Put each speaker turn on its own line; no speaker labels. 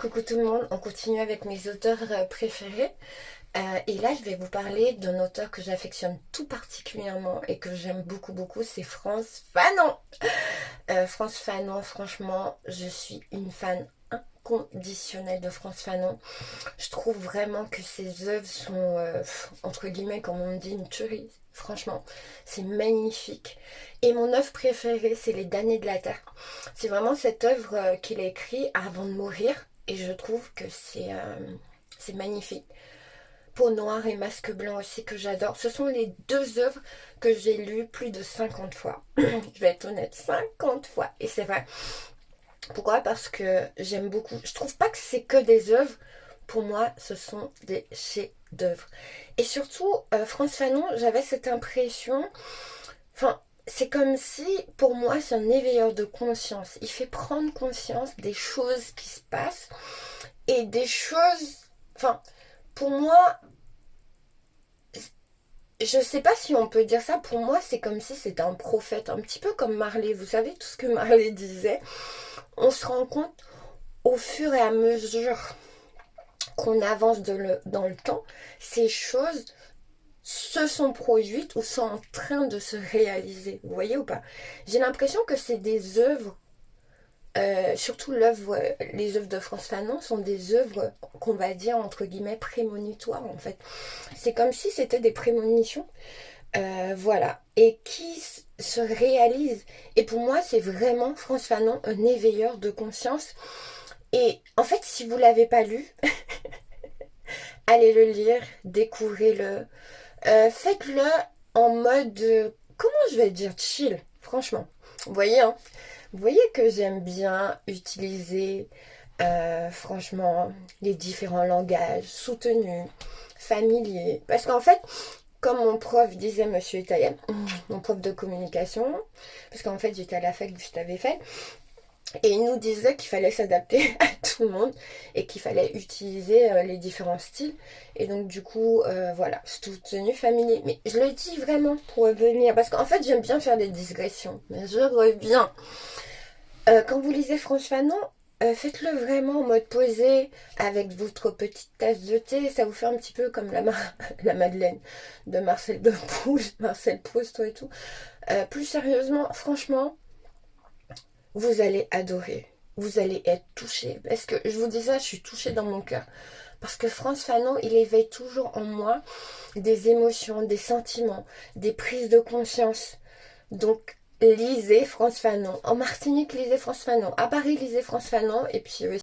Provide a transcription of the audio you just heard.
Coucou tout le monde, on continue avec mes auteurs préférés. Et là, je vais vous parler d'un auteur que j'affectionne tout particulièrement et que j'aime beaucoup, beaucoup, c'est Frantz Fanon. Frantz Fanon, franchement, je suis une fan inconditionnelle de Frantz Fanon. Je trouve vraiment que ses œuvres sont, entre guillemets, comme on dit, une tuerie. Franchement, c'est magnifique. Et mon œuvre préférée, c'est Les damnés de la Terre. C'est vraiment cette œuvre qu'il a écrite avant de mourir. Et je trouve que c'est magnifique. Peau noire et masque blanc aussi que j'adore. Ce sont les deux œuvres que j'ai lues plus de 50 fois. Je vais être honnête, 50 fois. Et c'est vrai. Pourquoi? Parce que j'aime beaucoup. Je trouve pas que c'est que des œuvres. Pour moi, ce sont des chefs-d'œuvre. Et surtout, Frantz Fanon, j'avais cette impression. Enfin, c'est comme si, pour moi, c'est un éveilleur de conscience. Il fait prendre conscience des choses qui se passent et des choses. Enfin, pour moi, je sais pas si on peut dire ça. Pour moi, c'est comme si c'était un prophète, un petit peu comme Marley. Vous savez tout ce que Marley disait. On se rend compte au fur et à mesure qu'on avance dans le temps, ces choses se sont produites ou sont en train de se réaliser. Vous voyez ou pas? J'ai l'impression que c'est des œuvres, surtout les œuvres de Frantz Fanon sont des œuvres qu'on va dire entre guillemets prémonitoires en fait. C'est comme si c'était des prémonitions, voilà, et qui se réalisent. Et pour moi, c'est vraiment Frantz Fanon un éveilleur de conscience. Et en fait, si vous l'avez pas lu, allez le lire, découvrez-le. Faites-le en mode, comment je vais dire, chill, franchement. Vous voyez, hein? Vous voyez que j'aime bien utiliser, franchement, les différents langages soutenus, familiers. Parce qu'en fait, comme mon prof disait, Monsieur Italien, mon prof de communication, parce qu'en fait, j'étais à la fac juste avait fait, et il nous disait qu'il fallait s'adapter à tout le monde et qu'il fallait utiliser les différents styles. Et donc du coup, voilà, soutenu familier. Mais je le dis vraiment pour revenir, parce qu'en fait j'aime bien faire des digressions. Mais je reviens. Quand vous lisez Frantz Fanon, faites-le vraiment en mode posé, avec votre petite tasse de thé. Ça vous fait un petit peu comme la Madeleine de Marcel Proust et tout. Plus sérieusement, franchement, vous allez adorer. Vous allez être touché. Parce que je vous dis ça, je suis touchée dans mon cœur. Parce que Frantz Fanon, il éveille toujours en moi des émotions, des sentiments, des prises de conscience. Donc, lisez Frantz Fanon. En Martinique, lisez Frantz Fanon. À Paris, lisez Frantz Fanon. Et puis